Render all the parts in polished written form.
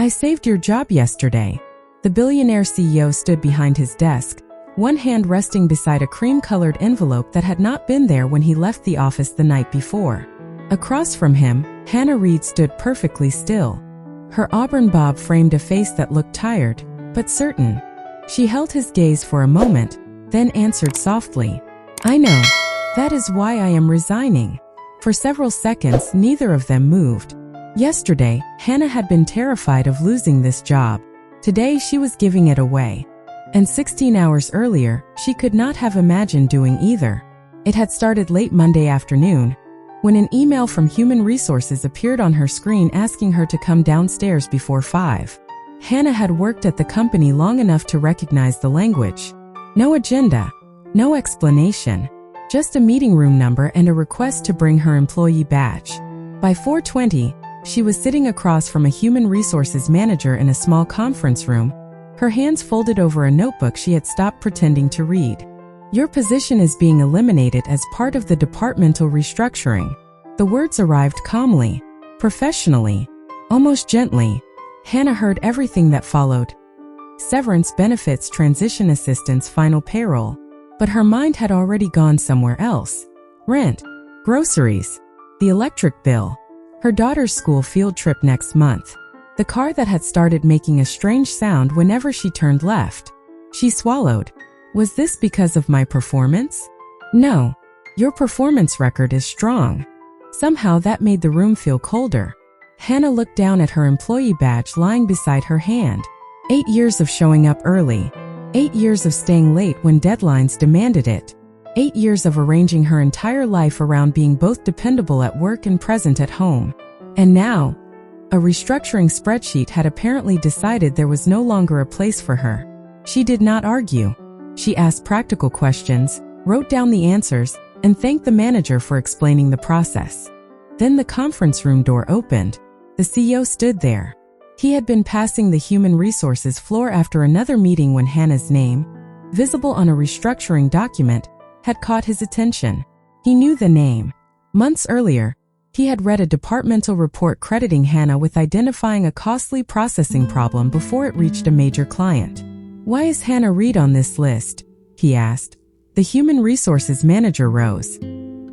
I saved your job yesterday. The Billionaire CEO stood behind his desk, one hand resting beside a cream-colored envelope that had not been there when he left the office the night before. Across from him, Hannah Reed stood perfectly still. Her auburn bob framed a face that looked tired, but certain. She held his gaze for a moment, then answered softly, I know. That is why I am resigning. For several seconds, neither of them moved. Yesterday, Hannah had been terrified of losing this job. Today, she was giving it away. And 16 hours earlier, she could not have imagined doing either. It had started late Monday afternoon, when an email from Human Resources appeared on her screen asking her to come downstairs before 5. Hannah had worked at the company long enough to recognize the language. No agenda, no explanation, just a meeting room number and a request to bring her employee badge. By 4:20, she was sitting across from a Human Resources manager in a small conference room, her hands folded over a notebook she had stopped pretending to read. Your position is being eliminated as part of the departmental restructuring. The words arrived calmly, professionally, almost gently. Hannah heard everything that followed. Severance, benefits, transition assistance, final payroll. But her mind had already gone somewhere else. Rent, groceries, the electric bill, her daughter's school field trip next month, the car that had started making a strange sound whenever she turned left. She swallowed. Was this because of my performance? No. Your performance record is strong. Somehow that made the room feel colder. Hannah looked down at her employee badge lying beside her hand. 8 years of showing up early. 8 years of staying late when deadlines demanded it. 8 years of arranging her entire life around being both dependable at work and present at home. And now, a restructuring spreadsheet had apparently decided there was no longer a place for her. She did not argue. She asked practical questions, wrote down the answers, and thanked the manager for explaining the process. Then the conference room door opened. The CEO stood there. He had been passing the Human Resources floor after another meeting when Hannah's name, visible on a restructuring document, had caught his attention. He knew the name. Months earlier, he had read a departmental report crediting Hannah with identifying a costly processing problem before it reached a major client. Why is Hannah Reed on this list? He asked. The Human Resources manager rose.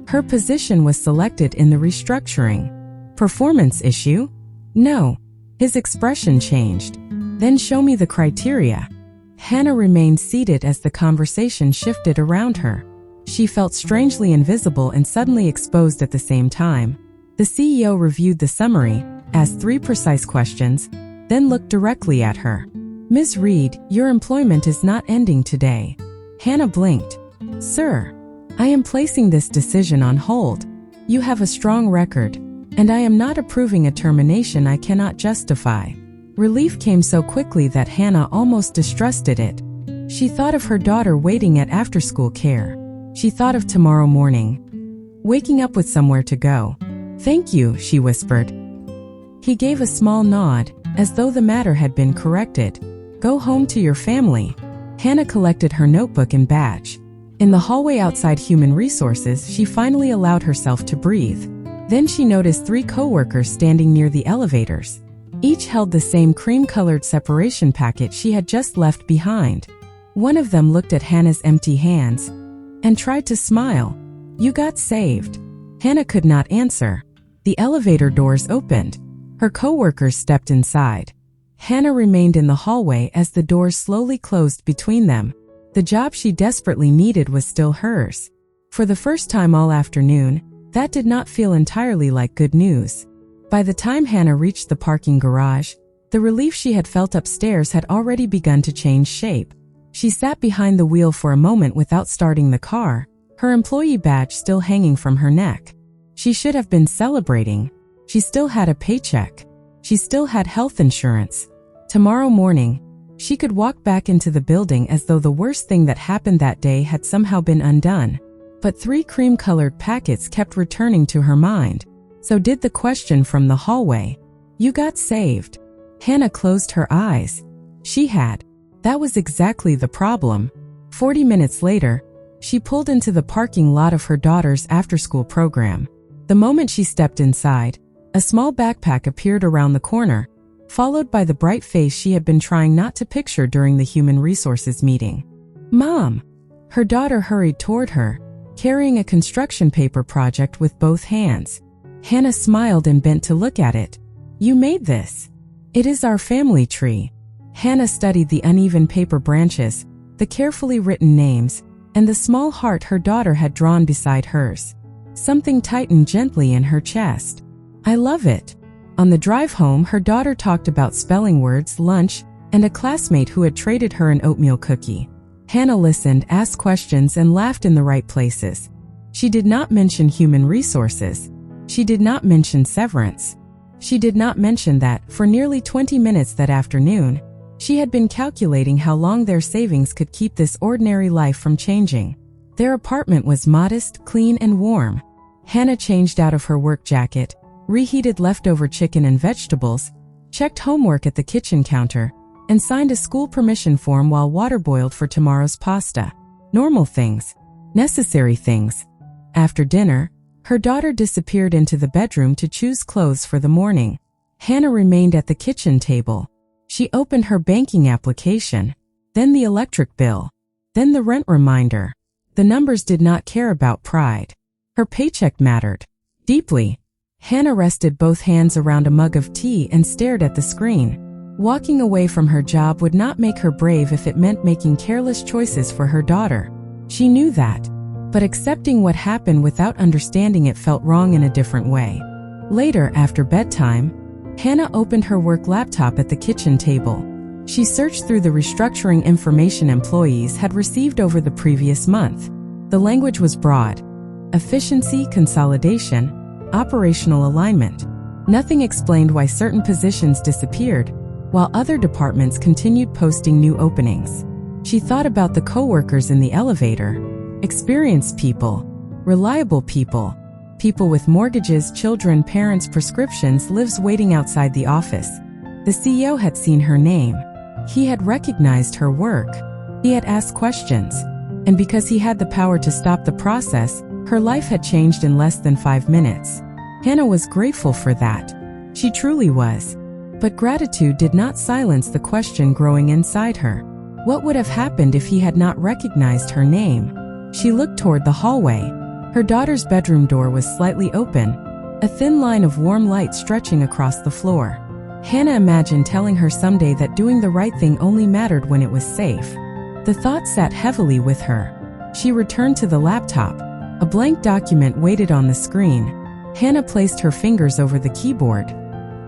Her position was selected in the restructuring. Performance issue? No. His expression changed. Then show me the criteria. Hannah remained seated as the conversation shifted around her. She felt strangely invisible and suddenly exposed at the same time. The CEO reviewed the summary, asked 3 precise questions, then looked directly at her. Ms. Reed, your employment is not ending today. Hannah blinked. Sir, I am placing this decision on hold. You have a strong record, and I am not approving a termination I cannot justify. Relief came so quickly that Hannah almost distrusted it. She thought of her daughter waiting at after-school care. She thought of tomorrow morning, waking up with somewhere to go. Thank you, she whispered. He gave a small nod, as though the matter had been corrected. Go home to your family. Hannah collected her notebook and badge. In the hallway outside Human Resources, she finally allowed herself to breathe. Then she noticed 3 coworkers standing near the elevators. Each held the same cream-colored separation packet she had just left behind. One of them looked at Hannah's empty hands and tried to smile. You got saved. Hannah could not answer. The elevator doors opened. Her coworkers stepped inside. Hannah remained in the hallway as the doors slowly closed between them. The job she desperately needed was still hers. For the first time all afternoon, that did not feel entirely like good news. By the time Hannah reached the parking garage, the relief she had felt upstairs had already begun to change shape. She sat behind the wheel for a moment without starting the car, her employee badge still hanging from her neck. She should have been celebrating. She still had a paycheck. She still had health insurance. Tomorrow morning, she could walk back into the building as though the worst thing that happened that day had somehow been undone. But 3 cream-colored packets kept returning to her mind. So did the question from the hallway. You got saved. Hannah closed her eyes. She had. That was exactly the problem. 40 minutes later, she pulled into the parking lot of her daughter's after-school program. The moment she stepped inside, a small backpack appeared around the corner, followed by the bright face she had been trying not to picture during the human resources meeting. "Mom!" Her daughter hurried toward her, carrying a construction paper project with both hands. Hannah smiled and bent to look at it. "You made this." "It is our family tree." Hannah studied the uneven paper branches, the carefully written names, and the small heart her daughter had drawn beside hers. Something tightened gently in her chest. "I love it." On the drive home, her daughter talked about spelling words, lunch, and a classmate who had traded her an oatmeal cookie. Hannah listened, asked questions, and laughed in the right places. She did not mention human resources. She did not mention severance. She did not mention that, for nearly 20 minutes that afternoon, she had been calculating how long their savings could keep this ordinary life from changing. Their apartment was modest, clean, and warm. Hannah changed out of her work jacket, reheated leftover chicken and vegetables, checked homework at the kitchen counter, and signed a school permission form while water boiled for tomorrow's pasta. Normal things. Necessary things. After dinner, her daughter disappeared into the bedroom to choose clothes for the morning. Hannah remained at the kitchen table. She opened her banking application, then the electric bill, then the rent reminder. The numbers did not care about pride. Her paycheck mattered. Deeply. Hannah rested both hands around a mug of tea and stared at the screen. Walking away from her job would not make her brave if it meant making careless choices for her daughter. She knew that. But accepting what happened without understanding it felt wrong in a different way. Later, after bedtime, Hannah opened her work laptop at the kitchen table. She searched through the restructuring information employees had received over the previous month. The language was broad. Efficiency, consolidation, operational alignment. Nothing explained why certain positions disappeared, while other departments continued posting new openings. She thought about the coworkers in the elevator. Experienced people, reliable people, people with mortgages, children, parents, prescriptions, lives waiting outside the office. The CEO had seen her name. He had recognized her work. He had asked questions. And because he had the power to stop the process, her life had changed in less than 5 minutes. Hannah was grateful for that. She truly was. But gratitude did not silence the question growing inside her. What would have happened if he had not recognized her name? She looked toward the hallway. Her daughter's bedroom door was slightly open, a thin line of warm light stretching across the floor. Hannah imagined telling her someday that doing the right thing only mattered when it was safe. The thought sat heavily with her. She returned to the laptop. A blank document waited on the screen. Hannah placed her fingers over the keyboard,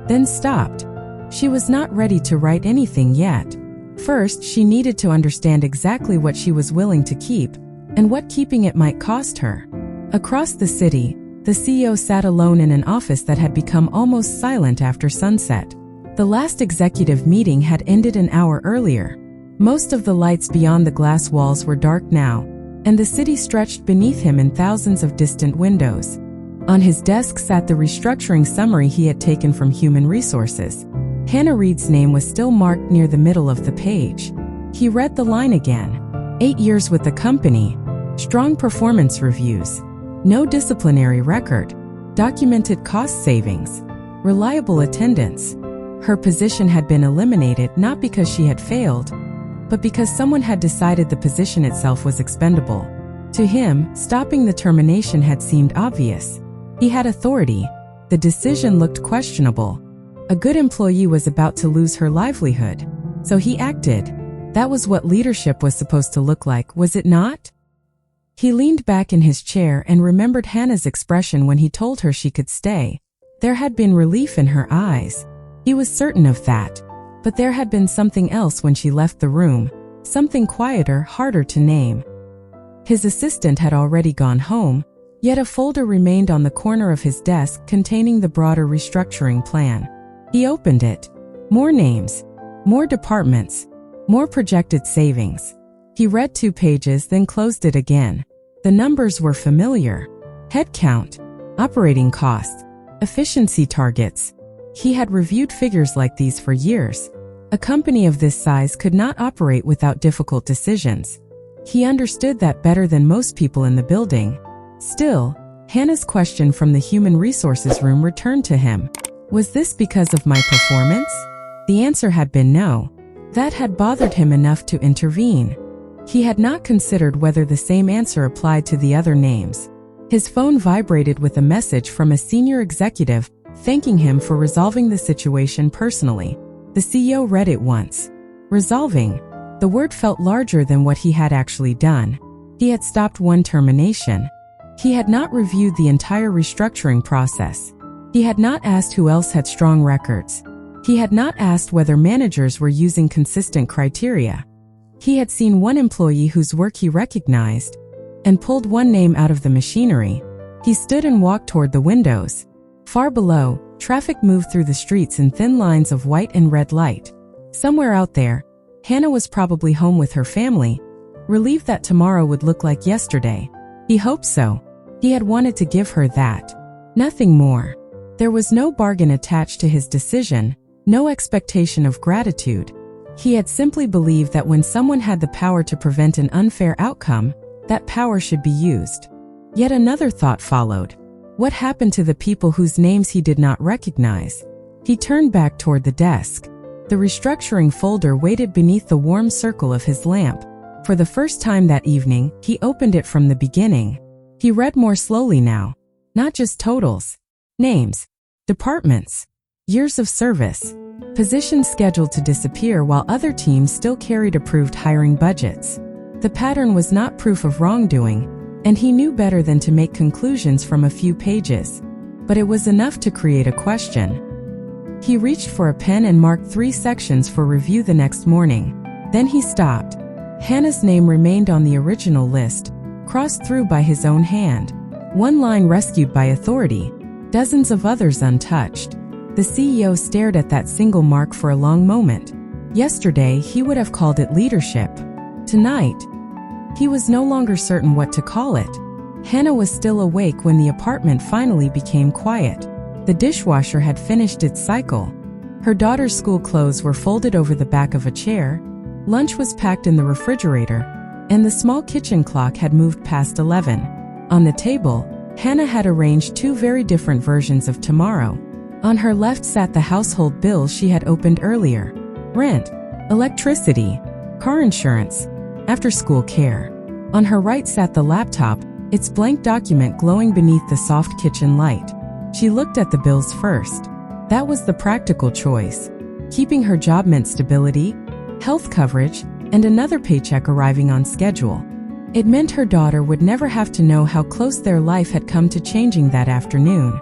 then stopped. She was not ready to write anything yet. First, she needed to understand exactly what she was willing to keep, and what keeping it might cost her. Across the city, the CEO sat alone in an office that had become almost silent after sunset. The last executive meeting had ended an hour earlier. Most of the lights beyond the glass walls were dark now, and the city stretched beneath him in thousands of distant windows. On his desk sat the restructuring summary he had taken from Human Resources. Hannah Reed's name was still marked near the middle of the page. He read the line again. 8 years with the company. Strong performance reviews. No disciplinary record. Documented cost savings. Reliable attendance. Her position had been eliminated not because she had failed, but because someone had decided the position itself was expendable. To him, stopping the termination had seemed obvious. He had authority. The decision looked questionable. A good employee was about to lose her livelihood. So he acted. That was what leadership was supposed to look like, was it not? He leaned back in his chair and remembered Hannah's expression when he told her she could stay. There had been relief in her eyes. He was certain of that. But there had been something else when she left the room, something quieter, harder to name. His assistant had already gone home, yet a folder remained on the corner of his desk containing the broader restructuring plan. He opened it. More names, more departments, more projected savings. He read 2 pages, then closed it again. The numbers were familiar. Headcount, operating costs, efficiency targets. He had reviewed figures like these for years. A company of this size could not operate without difficult decisions. He understood that better than most people in the building. Still, Hannah's question from the human resources room returned to him. Was this because of my performance? The answer had been no. That had bothered him enough to intervene. He had not considered whether the same answer applied to the other names. His phone vibrated with a message from a senior executive thanking him for resolving the situation personally. The CEO read it once. Resolving. The word felt larger than what he had actually done. He had stopped one termination. He had not reviewed the entire restructuring process. He had not asked who else had strong records. He had not asked whether managers were using consistent criteria. He had seen one employee whose work he recognized and pulled one name out of the machinery. He stood and walked toward the windows. Far below, traffic moved through the streets in thin lines of white and red light. Somewhere out there, Hannah was probably home with her family, relieved that tomorrow would look like yesterday. He hoped so. He had wanted to give her that. Nothing more. There was no bargain attached to his decision, no expectation of gratitude. He had simply believed that when someone had the power to prevent an unfair outcome, that power should be used. Yet another thought followed. What happened to the people whose names he did not recognize? He turned back toward the desk. The restructuring folder waited beneath the warm circle of his lamp. For the first time that evening, he opened it from the beginning. He read more slowly now. Not just totals. Names. Departments. Years of service. Positions scheduled to disappear while other teams still carried approved hiring budgets. The pattern was not proof of wrongdoing, and he knew better than to make conclusions from a few pages. But it was enough to create a question. He reached for a pen and marked 3 sections for review the next morning. Then he stopped. Hannah's name remained on the original list, crossed through by his own hand. One line rescued by authority, dozens of others untouched. The CEO stared at that single mark for a long moment. Yesterday, he would have called it leadership. Tonight, he was no longer certain what to call it. Hannah was still awake when the apartment finally became quiet. The dishwasher had finished its cycle. Her daughter's school clothes were folded over the back of a chair, lunch was packed in the refrigerator, and the small kitchen clock had moved past 11. On the table, Hannah had arranged 2 very different versions of tomorrow. On her left sat the household bills she had opened earlier. Rent, electricity, car insurance, after-school care. On her right sat the laptop, its blank document glowing beneath the soft kitchen light. She looked at the bills first. That was the practical choice. Keeping her job meant stability, health coverage, and another paycheck arriving on schedule. It meant her daughter would never have to know how close their life had come to changing that afternoon.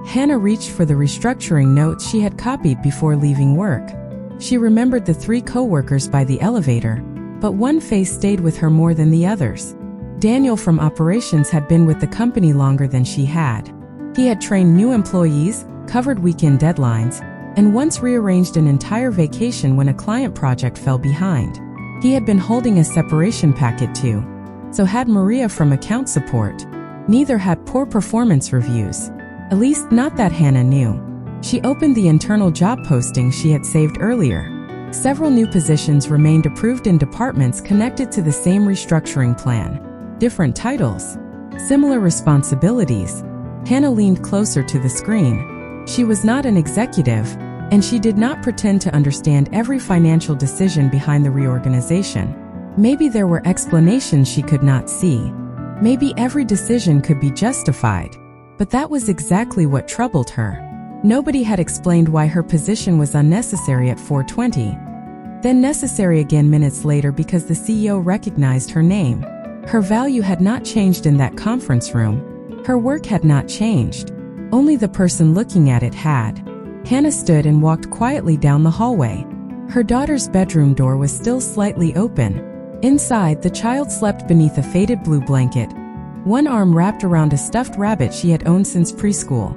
Hannah reached for the restructuring notes she had copied before leaving work. She remembered the 3 co-workers by the elevator, but one face stayed with her more than the others. Daniel from operations had been with the company longer than she had. He had trained new employees, covered weekend deadlines, and once rearranged an entire vacation when a client project fell behind. He had been holding a separation packet too. So had Maria from account support. Neither had poor performance reviews. At least not that Hannah knew. She opened the internal job posting she had saved earlier. Several new positions remained approved in departments connected to the same restructuring plan. Different titles. Similar responsibilities. Hannah leaned closer to the screen. She was not an executive, and she did not pretend to understand every financial decision behind the reorganization. Maybe there were explanations she could not see. Maybe every decision could be justified. But that was exactly what troubled her. Nobody had explained why her position was unnecessary at 4:20. Then necessary again minutes later because the CEO recognized her name. Her value had not changed in that conference room. Her work had not changed. Only the person looking at it had. Hannah stood and walked quietly down the hallway. Her daughter's bedroom door was still slightly open. Inside, the child slept beneath a faded blue blanket, one arm wrapped around a stuffed rabbit she had owned since preschool.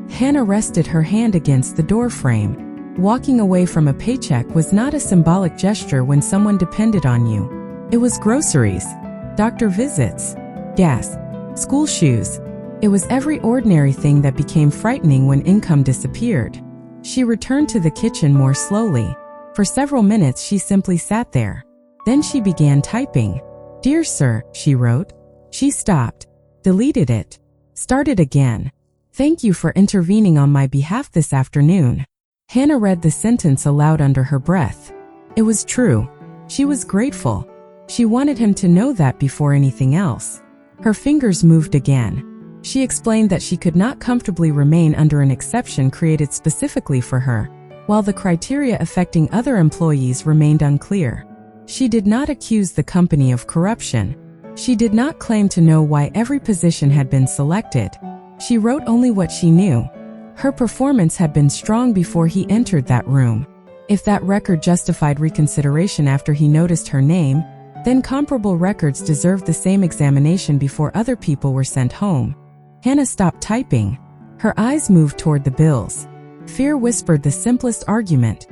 Hannah rested her hand against the door frame. Walking away from a paycheck was not a symbolic gesture when someone depended on you. It was groceries, doctor visits, gas, school shoes. It was every ordinary thing that became frightening when income disappeared. She returned to the kitchen more slowly. For several minutes she simply sat there. Then she began typing. "Dear Sir," she wrote. She stopped, deleted it, started again. "Thank you for intervening on my behalf this afternoon. Hannah read the sentence aloud under her breath. It was true. She was grateful. She wanted him to know that before anything else. Her fingers moved again. She explained that she could not comfortably remain under an exception created specifically for her, while the criteria affecting other employees remained unclear. She did not accuse the company of corruption. She did not claim to know why every position had been selected. She wrote only what she knew. Her performance had been strong before he entered that room. If that record justified reconsideration after he noticed her name, then comparable records deserved the same examination before other people were sent home. Hannah stopped typing. Her eyes moved toward the bills. Fear whispered the simplest argument.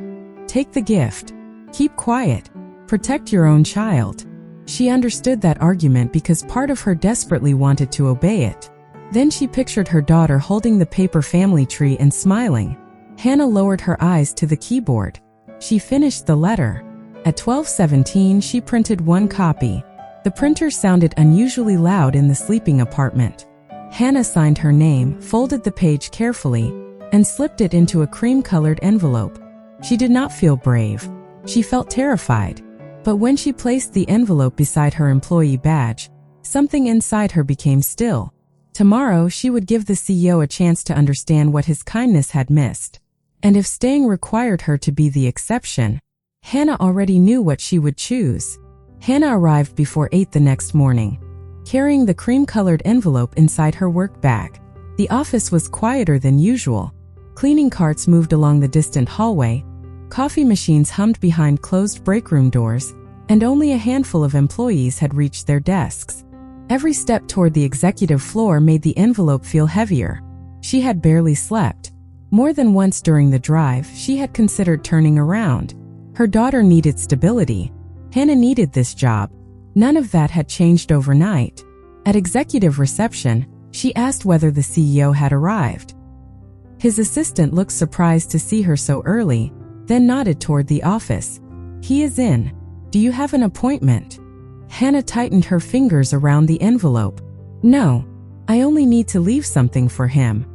Take the gift. Keep quiet. Protect your own child. She understood that argument because part of her desperately wanted to obey it. Then she pictured her daughter holding the paper family tree and smiling. Hannah lowered her eyes to the keyboard. She finished the letter. At 12:17, she printed one copy. The printer sounded unusually loud in the sleeping apartment. Hannah signed her name, folded the page carefully, and slipped it into a cream-colored envelope. She did not feel brave. She felt terrified. But when she placed the envelope beside her employee badge, something inside her became still. Tomorrow, she would give the CEO a chance to understand what his kindness had missed. And if staying required her to be the exception, Hannah already knew what she would choose. Hannah arrived before 8 the next morning, carrying the cream-colored envelope inside her work bag. The office was quieter than usual. Cleaning carts moved along the distant hallway, coffee machines hummed behind closed breakroom doors, and only a handful of employees had reached their desks. Every step toward the executive floor made the envelope feel heavier. She had barely slept. More than once during the drive, she had considered turning around. Her daughter needed stability. Hannah needed this job. None of that had changed overnight. At executive reception, she asked whether the CEO had arrived. His assistant looked surprised to see her so early, then nodded toward the office. He is in. Do you have an appointment? Hannah tightened her fingers around the envelope. No, I only need to leave something for him.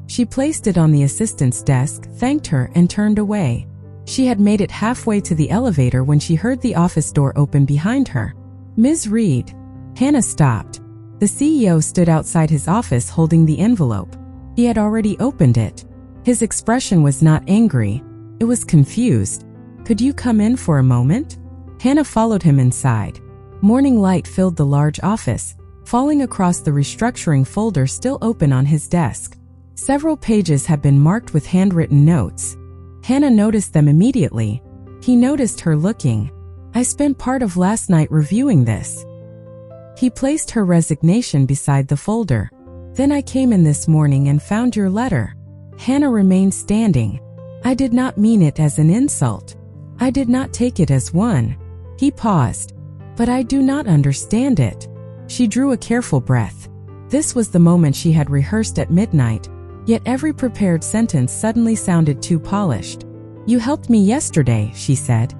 She placed it on the assistant's desk, thanked her, and turned away. She had made it halfway to the elevator when she heard the office door open behind her. Ms. Reed. Hannah stopped. The CEO stood outside his office holding the envelope. He had already opened it. His expression was not angry. It was confused. Could you come in for a moment? Hannah followed him inside. Morning light filled the large office, falling across the restructuring folder still open on his desk. Several pages had been marked with handwritten notes. Hannah noticed them immediately. He noticed her looking. I spent part of last night reviewing this. He placed her resignation beside the folder. Then I came in this morning and found your letter. Hannah remained standing. I did not mean it as an insult. I did not take it as one. He paused. But I do not understand it. She drew a careful breath. This was the moment she had rehearsed at midnight, yet every prepared sentence suddenly sounded too polished. You helped me yesterday, she said.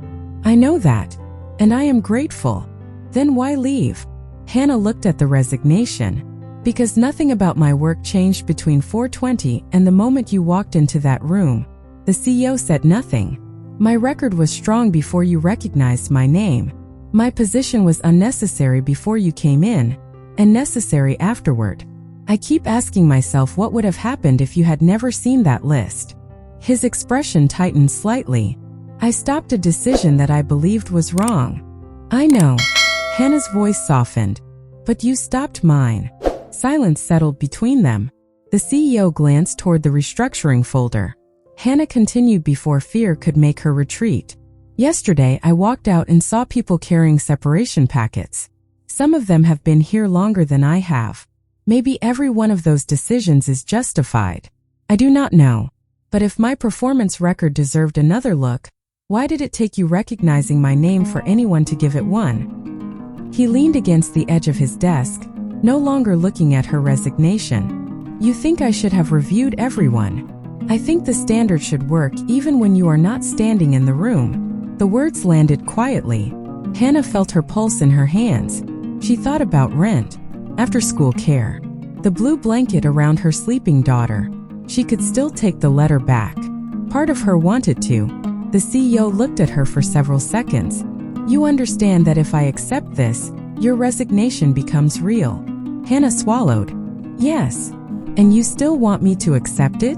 I know that, and I am grateful. Then why leave? Hannah looked at the resignation. Because nothing about my work changed between 4:20 and the moment you walked into that room. The CEO said nothing. My record was strong before you recognized my name. My position was unnecessary before you came in, and necessary afterward. I keep asking myself what would have happened if you had never seen that list. His expression tightened slightly. I stopped a decision that I believed was wrong. I know. Hannah's voice softened. But you stopped mine. Silence settled between them. The CEO glanced toward the restructuring folder. Hannah continued before fear could make her retreat. Yesterday, I walked out and saw people carrying separation packets. Some of them have been here longer than I have. Maybe every one of those decisions is justified. I do not know. But if my performance record deserved another look, why did it take you recognizing my name for anyone to give it one? He leaned against the edge of his desk, no longer looking at her resignation. You think I should have reviewed everyone. I think the standard should work even when you are not standing in the room. The words landed quietly. Hannah felt her pulse in her hands. She thought about rent, after-school care, the blue blanket around her sleeping daughter. She could still take the letter back. Part of her wanted to. The CEO looked at her for several seconds. You understand that if I accept this, your resignation becomes real. Hannah swallowed. Yes. And you still want me to accept it?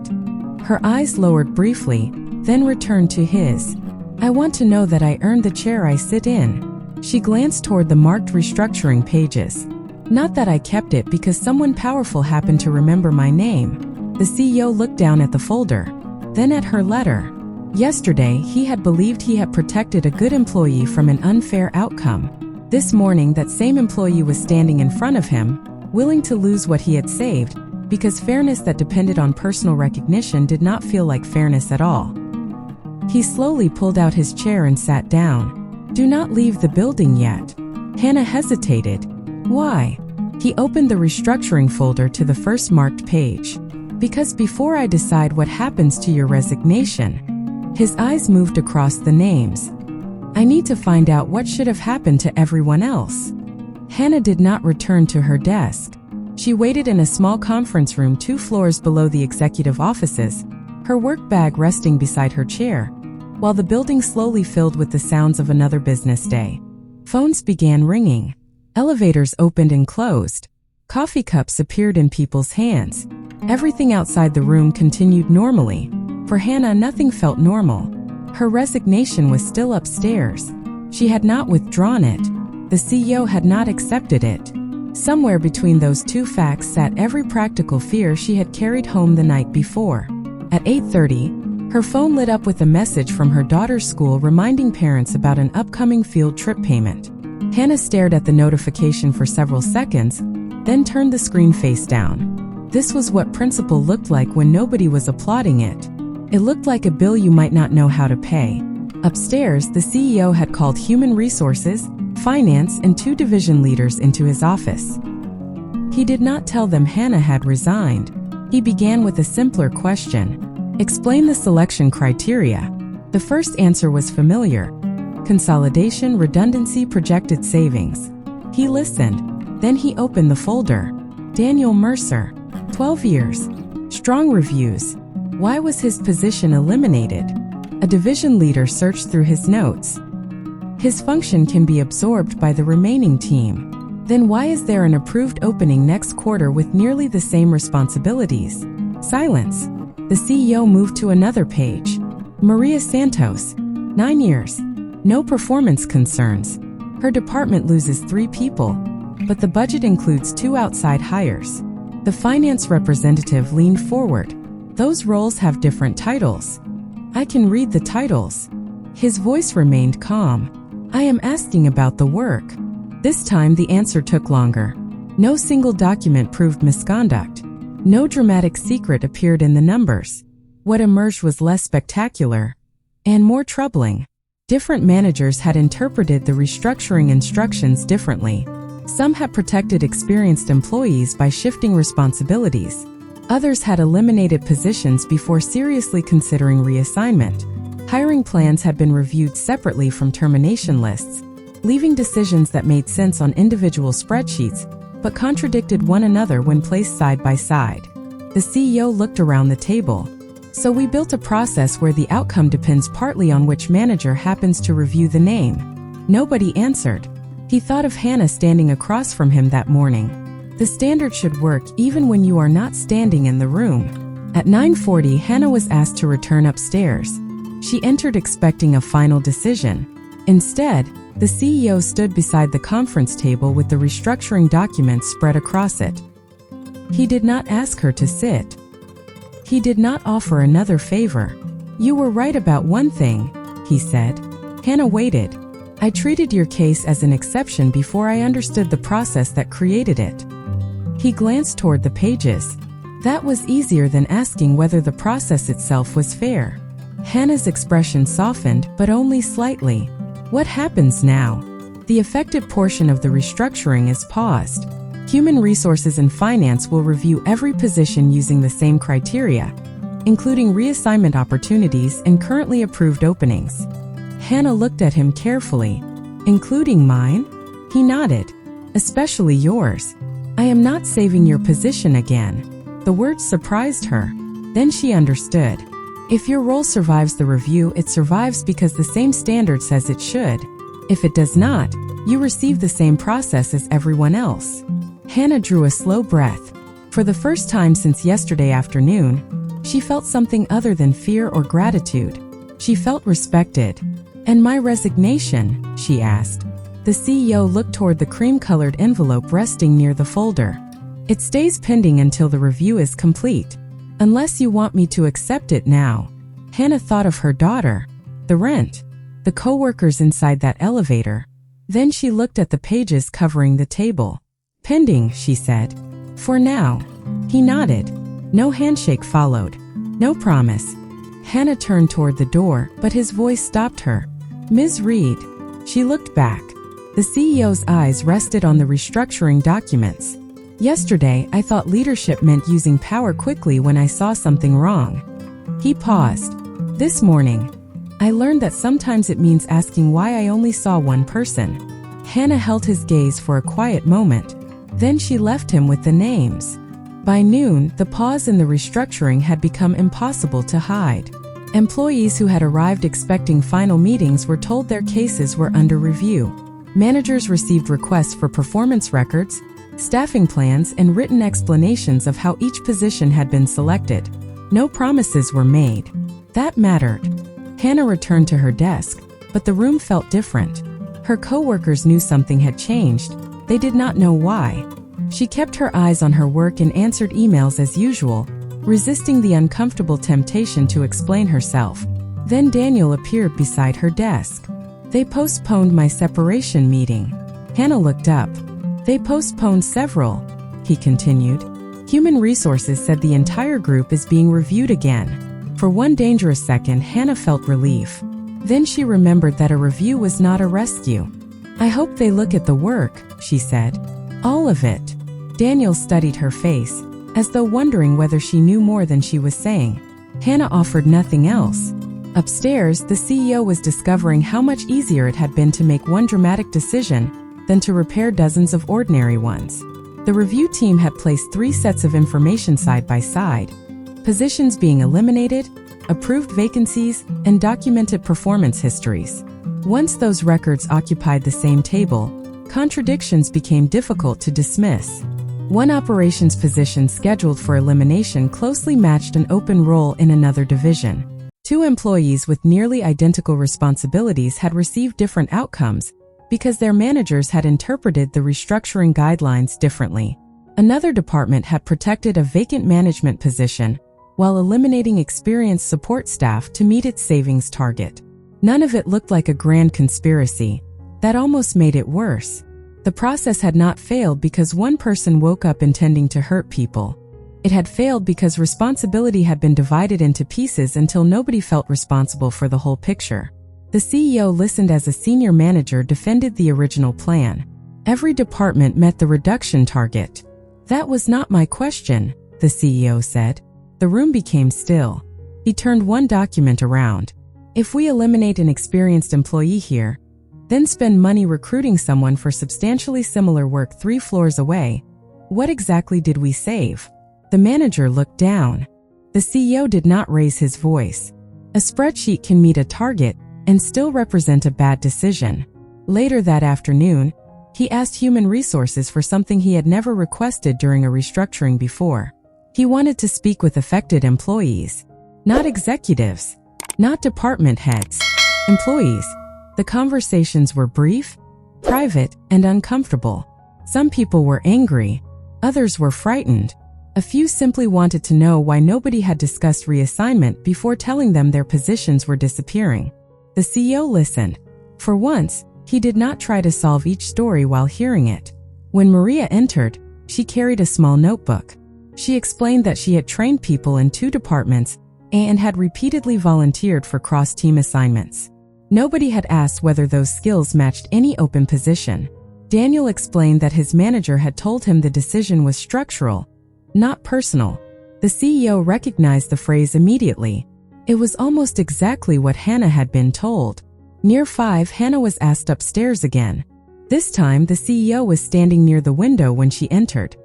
Her eyes lowered briefly, then returned to his. I want to know that I earned the chair I sit in. She glanced toward the marked restructuring pages. Not that I kept it because someone powerful happened to remember my name. The CEO looked down at the folder, then at her letter. Yesterday, he had believed he had protected a good employee from an unfair outcome. This morning, that same employee was standing in front of him, willing to lose what he had saved, because fairness that depended on personal recognition did not feel like fairness at all. He slowly pulled out his chair and sat down. Do not leave the building yet. Hannah hesitated. Why? He opened the restructuring folder to the first marked page. Because before I decide what happens to your resignation. His eyes moved across the names. I need to find out what should have happened to everyone else. Hannah did not return to her desk. She waited in a small conference room 2 floors below the executive offices, her work bag resting beside her chair, while the building slowly filled with the sounds of another business day. Phones began ringing. Elevators opened and closed. Coffee cups appeared in people's hands. Everything outside the room continued normally. For Hannah, nothing felt normal. Her resignation was still upstairs. She had not withdrawn it. The CEO had not accepted it. Somewhere between those two facts sat every practical fear she had carried home the night before. At 8:30, her phone lit up with a message from her daughter's school reminding parents about an upcoming field trip payment. Hannah stared at the notification for several seconds, then turned the screen face down. This was what principal looked like when nobody was applauding it. It looked like a bill you might not know how to pay. Upstairs, the CEO had called human resources, finance, and 2 division leaders into his office. He did not tell them Hannah had resigned. He began with a simpler question. Explain the selection criteria. The first answer was familiar. Consolidation, redundancy, projected savings. He listened. Then he opened the folder. Daniel Mercer, 12 years. Strong reviews. Why was his position eliminated? A division leader searched through his notes. His function can be absorbed by the remaining team. Then why is there an approved opening next quarter with nearly the same responsibilities? Silence. The CEO moved to another page. Maria Santos, 9 years. No performance concerns. Her department loses 3 people, but the budget includes 2 outside hires. The finance representative leaned forward. Those roles have different titles. I can read the titles. His voice remained calm. I am asking about the work. This time the answer took longer. No single document proved misconduct. No dramatic secret appeared in the numbers. What emerged was less spectacular and more troubling. Different managers had interpreted the restructuring instructions differently. Some had protected experienced employees by shifting responsibilities. Others had eliminated positions before seriously considering reassignment. Hiring plans had been reviewed separately from termination lists, leaving decisions that made sense on individual spreadsheets but contradicted one another when placed side by side. The CEO looked around the table. So we built a process where the outcome depends partly on which manager happens to review the name. Nobody answered. He thought of Hannah standing across from him that morning. The standard should work even when you are not standing in the room. At 9:40, Hannah was asked to return upstairs. She entered expecting a final decision. Instead, the CEO stood beside the conference table with the restructuring documents spread across it. He did not ask her to sit. He did not offer another favor. You were right about one thing, he said. Hannah waited. I treated your case as an exception before I understood the process that created it. He glanced toward the pages. That was easier than asking whether the process itself was fair. Hannah's expression softened, but only slightly. What happens now? The affected portion of the restructuring is paused. Human resources and finance will review every position using the same criteria, including reassignment opportunities and currently approved openings. Hannah looked at him carefully. Including mine? He nodded. Especially yours. I am not saving your position again. The words surprised her. Then she understood. If your role survives the review, it survives because the same standard says it should. If it does not, you receive the same process as everyone else. Hannah drew a slow breath. For the first time since yesterday afternoon, she felt something other than fear or gratitude. She felt respected. "And my resignation?" she asked. The CEO looked toward the cream-colored envelope resting near the folder. "It stays pending until the review is complete. Unless you want me to accept it now." Hannah thought of her daughter, the rent, the co-workers inside that elevator. Then she looked at the pages covering the table. "Pending," she said. "For now." He nodded. No handshake followed. No promise. Hannah turned toward the door, but his voice stopped her. "Ms. Reed." She looked back. The CEO's eyes rested on the restructuring documents. "Yesterday, I thought leadership meant using power quickly when I saw something wrong." He paused. "This morning, I learned that sometimes it means asking why I only saw one person." Hannah held his gaze for a quiet moment. Then she left him with the names. By noon, the pause in the restructuring had become impossible to hide. Employees who had arrived expecting final meetings were told their cases were under review. Managers received requests for performance records, staffing plans, and written explanations of how each position had been selected. No promises were made. That mattered. Hannah returned to her desk, but the room felt different. Her coworkers knew something had changed. They did not know why. She kept her eyes on her work and answered emails as usual, resisting the uncomfortable temptation to explain herself. Then Daniel appeared beside her desk. "They postponed my separation meeting." Hannah looked up. "They postponed several," he continued. "Human Resources said the entire group is being reviewed again." For one dangerous second, Hannah felt relief. Then she remembered that a review was not a rescue. "I hope they look at the work," she said. "All of it." Daniel studied her face, as though wondering whether she knew more than she was saying. Hannah offered nothing else. Upstairs, the CEO was discovering how much easier it had been to make one dramatic decision than to repair dozens of ordinary ones. The review team had placed 3 sets of information side by side: positions being eliminated, approved vacancies, and documented performance histories. Once those records occupied the same table, contradictions became difficult to dismiss. One operations position scheduled for elimination closely matched an open role in another division. 2 employees with nearly identical responsibilities had received different outcomes because their managers had interpreted the restructuring guidelines differently. Another department had protected a vacant management position while eliminating experienced support staff to meet its savings target. None of it looked like a grand conspiracy. That almost made it worse. The process had not failed because one person woke up intending to hurt people. It had failed because responsibility had been divided into pieces until nobody felt responsible for the whole picture. The CEO listened as a senior manager defended the original plan. Every department met the reduction target. "That was not my question," the CEO said. The room became still. He turned one document around. "If we eliminate an experienced employee here, then spend money recruiting someone for substantially similar work 3 floors away, what exactly did we save?" The manager looked down. The CEO did not raise his voice. A spreadsheet can meet a target and still represent a bad decision. Later that afternoon, he asked Human Resources for something he had never requested during a restructuring before. He wanted to speak with affected employees, not executives, not department heads, employees. The conversations were brief, private, and uncomfortable. Some people were angry. Others were frightened. A few simply wanted to know why nobody had discussed reassignment before telling them their positions were disappearing. The CEO listened. For once, he did not try to solve each story while hearing it. When Maria entered, she carried a small notebook. She explained that she had trained people in 2 departments and had repeatedly volunteered for cross-team assignments. Nobody had asked whether those skills matched any open position. Daniel explained that his manager had told him the decision was structural, not personal. The CEO recognized the phrase immediately. It was almost exactly what Hannah had been told. Near 5, Hannah was asked upstairs again. This time, the CEO was standing near the window when she entered.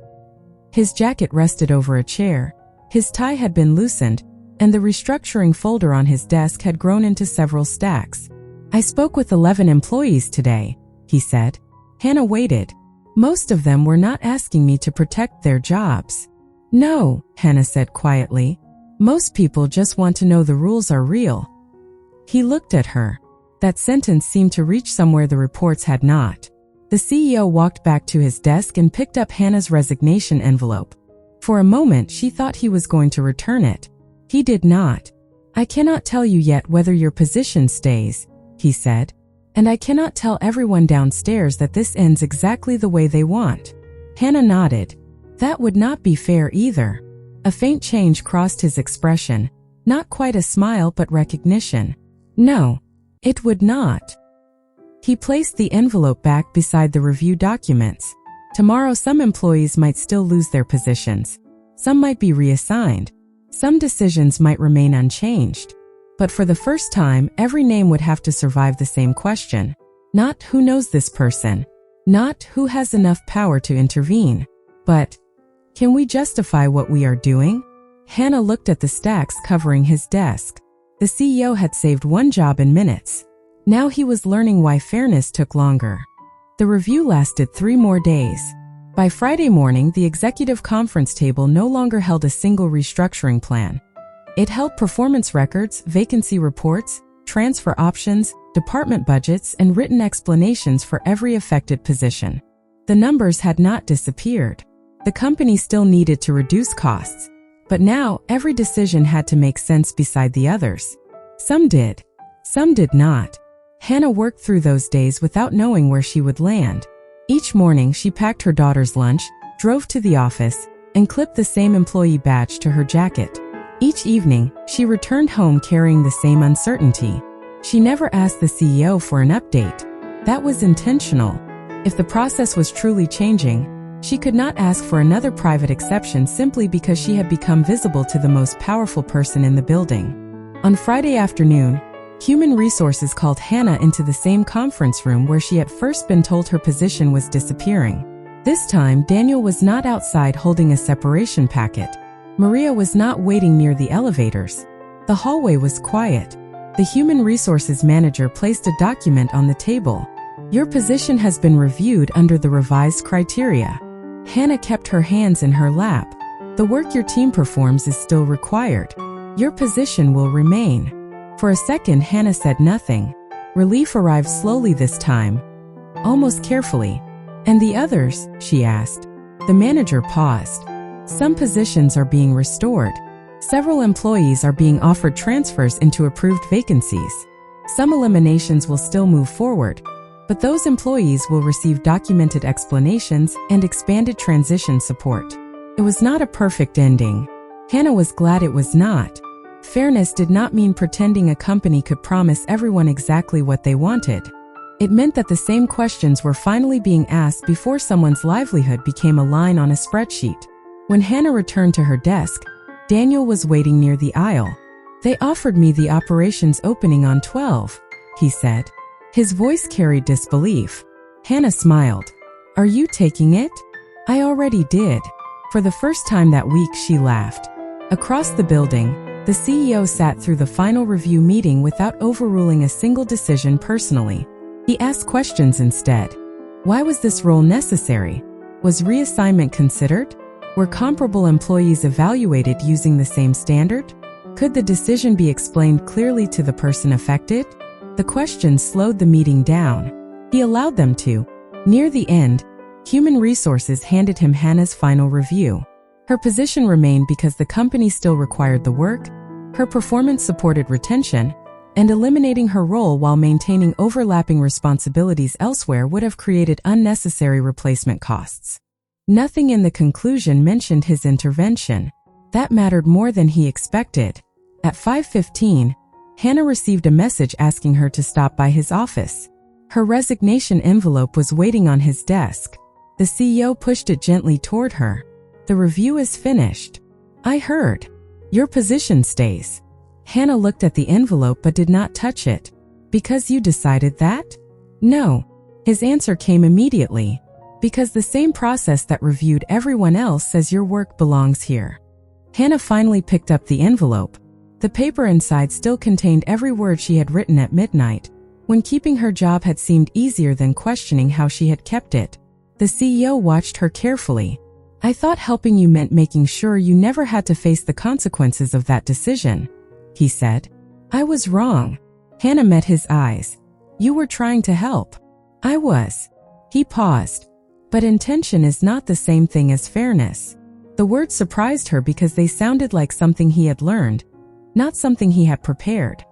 His jacket rested over a chair. His tie had been loosened, and the restructuring folder on his desk had grown into several stacks. "I spoke with 11 employees today," he said. Hannah waited. "Most of them were not asking me to protect their jobs." "No," Hannah said quietly. "Most people just want to know the rules are real." He looked at her. That sentence seemed to reach somewhere the reports had not. The CEO walked back to his desk and picked up Hannah's resignation envelope. For a moment, she thought he was going to return it. He did not. "I cannot tell you yet whether your position stays," he said. "And I cannot tell everyone downstairs that this ends exactly the way they want." Hannah nodded. That would not be fair either. A faint change crossed his expression, not quite a smile but recognition. No, it would not. He placed the envelope back beside the review documents. Tomorrow some employees might still lose their positions. Some might be reassigned. Some decisions might remain unchanged. But for the first time, every name would have to survive the same question. Not who knows this person. Not who has enough power to intervene. But, can we justify what we are doing? Hannah looked at the stacks covering his desk. The CEO had saved one job in minutes. Now he was learning why fairness took longer. The review lasted 3 more days. By Friday morning, the executive conference table no longer held a single restructuring plan. It held performance records, vacancy reports, transfer options, department budgets, and written explanations for every affected position. The numbers had not disappeared. The company still needed to reduce costs. But now, every decision had to make sense beside the others. Some did. Some did not. Hannah worked through those days without knowing where she would land. Each morning, she packed her daughter's lunch, drove to the office, and clipped the same employee badge to her jacket. Each evening, she returned home carrying the same uncertainty. She never asked the CEO for an update. That was intentional. If the process was truly changing, she could not ask for another private exception simply because she had become visible to the most powerful person in the building. On Friday afternoon, Human Resources called Hannah into the same conference room where she had first been told her position was disappearing. This time, Daniel was not outside holding a separation packet. Maria was not waiting near the elevators. The hallway was quiet. The Human Resources manager placed a document on the table. "Your position has been reviewed under the revised criteria." Hannah kept her hands in her lap. "The work your team performs is still required. Your position will remain." For a second, Hannah said nothing. Relief arrived slowly this time, almost carefully. "And the others?" she asked. The manager paused. "Some positions are being restored. Several employees are being offered transfers into approved vacancies. Some eliminations will still move forward, but those employees will receive documented explanations and expanded transition support." It was not a perfect ending. Hannah was glad it was not. Fairness did not mean pretending a company could promise everyone exactly what they wanted. It meant that the same questions were finally being asked before someone's livelihood became a line on a spreadsheet. When Hannah returned to her desk, Daniel was waiting near the aisle. "They offered me the operations opening on 12, he said. His voice carried disbelief. Hannah smiled. "Are you taking it?" "I already did." For the first time that week, she laughed. Across the building, the CEO sat through the final review meeting without overruling a single decision personally. He asked questions instead. Why was this role necessary? Was reassignment considered? Were comparable employees evaluated using the same standard? Could the decision be explained clearly to the person affected? The questions slowed the meeting down. He allowed them to. Near the end, Human Resources handed him Hannah's final review. Her position remained because the company still required the work, her performance supported retention, and eliminating her role while maintaining overlapping responsibilities elsewhere would have created unnecessary replacement costs. Nothing in the conclusion mentioned his intervention. That mattered more than he expected. At 5:15, Hannah received a message asking her to stop by his office. Her resignation envelope was waiting on his desk. The CEO pushed it gently toward her. "The review is finished." "I heard. Your position stays." Hannah looked at the envelope but did not touch it. "Because you decided that?" "No." His answer came immediately. "Because the same process that reviewed everyone else says your work belongs here." Hannah finally picked up the envelope. The paper inside still contained every word she had written at midnight, when keeping her job had seemed easier than questioning how she had kept it. The CEO watched her carefully. "I thought helping you meant making sure you never had to face the consequences of that decision," he said. "I was wrong." Hannah met his eyes. "You were trying to help." "I was." He paused. "But intention is not the same thing as fairness." The words surprised her because they sounded like something he had learned, not something he had prepared.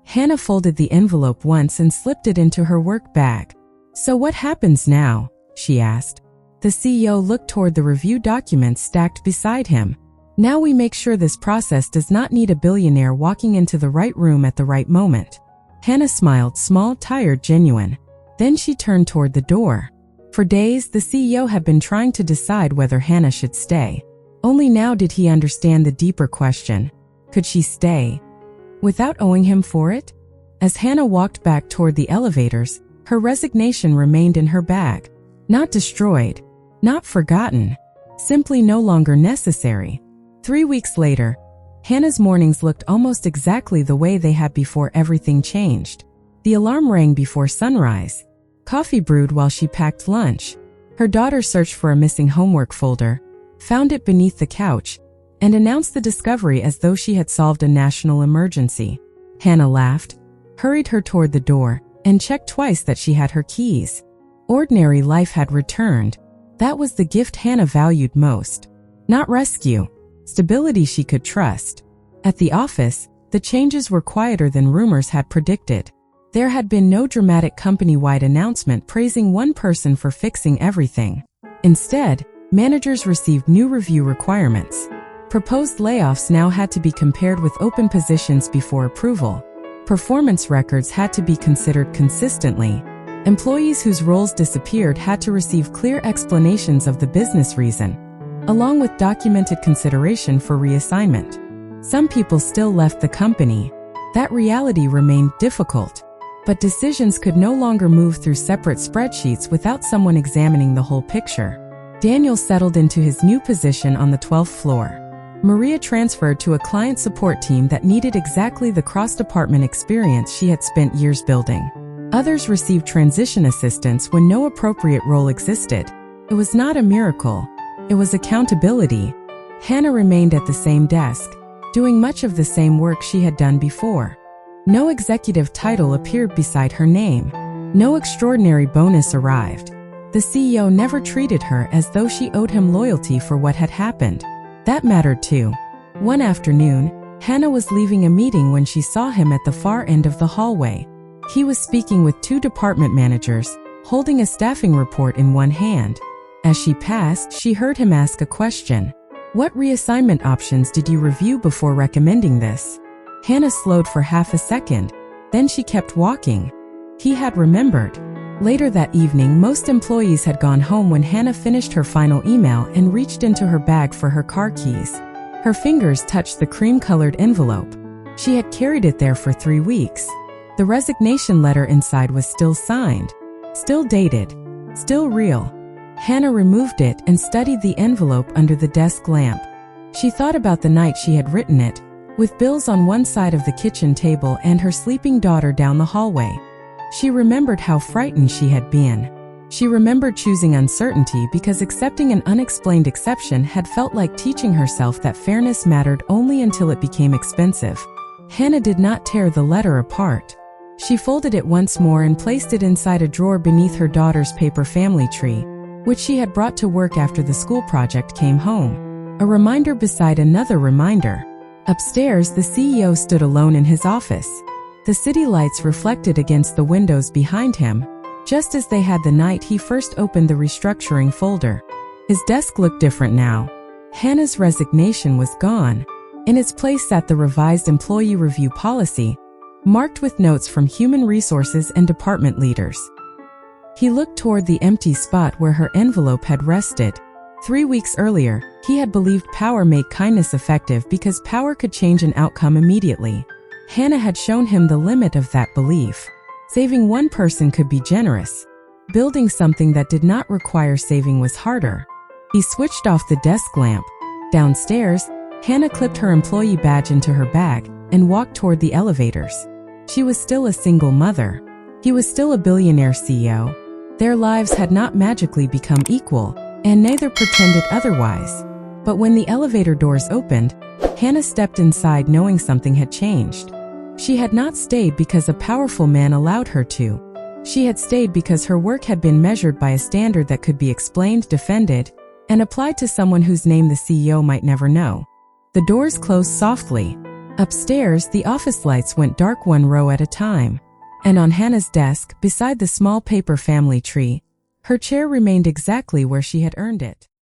Hannah folded the envelope once and slipped it into her work bag. "So what happens now?" she asked. The CEO looked toward the review documents stacked beside him. "Now we make sure this process does not need a billionaire walking into the right room at the right moment." Hannah smiled, small, tired, genuine. Then she turned toward the door. For days, the CEO had been trying to decide whether Hannah should stay. Only now did he understand the deeper question. Could she stay without owing him for it? As Hannah walked back toward the elevators, her resignation remained in her bag. Not destroyed, not forgotten, simply no longer necessary. 3 weeks later, Hannah's mornings looked almost exactly the way they had before everything changed. The alarm rang before sunrise. Coffee brewed while she packed lunch. Her daughter searched for a missing homework folder, found it beneath the couch, and announced the discovery as though she had solved a national emergency. Hannah laughed, hurried her toward the door, and checked twice that she had her keys. Ordinary life had returned. That was the gift Hannah valued most. Not rescue, stability she could trust. At the office, the changes were quieter than rumors had predicted. There had been no dramatic company-wide announcement praising one person for fixing everything. Instead, managers received new review requirements. Proposed layoffs now had to be compared with open positions before approval. Performance records had to be considered consistently. Employees whose roles disappeared had to receive clear explanations of the business reason, along with documented consideration for reassignment. Some people still left the company. That reality remained difficult. But decisions could no longer move through separate spreadsheets without someone examining the whole picture. Daniel settled into his new position on the 12th floor. Maria transferred to a client support team that needed exactly the cross-department experience she had spent years building. Others received transition assistance when no appropriate role existed. It was not a miracle. It was accountability. Hannah remained at the same desk, doing much of the same work she had done before. No executive title appeared beside her name. No extraordinary bonus arrived. The CEO never treated her as though she owed him loyalty for what had happened. That mattered too. One afternoon, Hannah was leaving a meeting when she saw him at the far end of the hallway. He was speaking with 2 department managers, holding a staffing report in one hand. As she passed, she heard him ask a question. "What reassignment options did you review before recommending this?" Hannah slowed for half a second. Then she kept walking. He had remembered. Later that evening, most employees had gone home when Hannah finished her final email and reached into her bag for her car keys. Her fingers touched the cream-colored envelope. She had carried it there for 3 weeks. The resignation letter inside was still signed, still dated, still real. Hannah removed it and studied the envelope under the desk lamp. She thought about the night she had written it, with bills on one side of the kitchen table and her sleeping daughter down the hallway. She remembered how frightened she had been. She remembered choosing uncertainty because accepting an unexplained exception had felt like teaching herself that fairness mattered only until it became expensive. Hannah did not tear the letter apart. She folded it once more and placed it inside a drawer beneath her daughter's paper family tree, which she had brought to work after the school project came home. A reminder beside another reminder. Upstairs, the CEO stood alone in his office. The city lights reflected against the windows behind him, just as they had the night he first opened the restructuring folder. His desk looked different now. Hannah's resignation was gone. In its place sat the revised employee review policy, marked with notes from human resources and department leaders. He looked toward the empty spot where her envelope had rested. 3 weeks earlier, he had believed power made kindness effective because power could change an outcome immediately. Hannah had shown him the limit of that belief. Saving one person could be generous. Building something that did not require saving was harder. He switched off the desk lamp. Downstairs, Hannah clipped her employee badge into her bag, and walked toward the elevators. She was still a single mother. He was still a billionaire CEO. Their lives had not magically become equal, and neither pretended otherwise. But when the elevator doors opened, Hannah stepped inside knowing something had changed. She had not stayed because a powerful man allowed her to. She had stayed because her work had been measured by a standard that could be explained, defended, and applied to someone whose name the CEO might never know. The doors closed softly. Upstairs, the office lights went dark one row at a time. And on Hannah's desk, beside the small paper family tree, her chair remained exactly where she had earned it.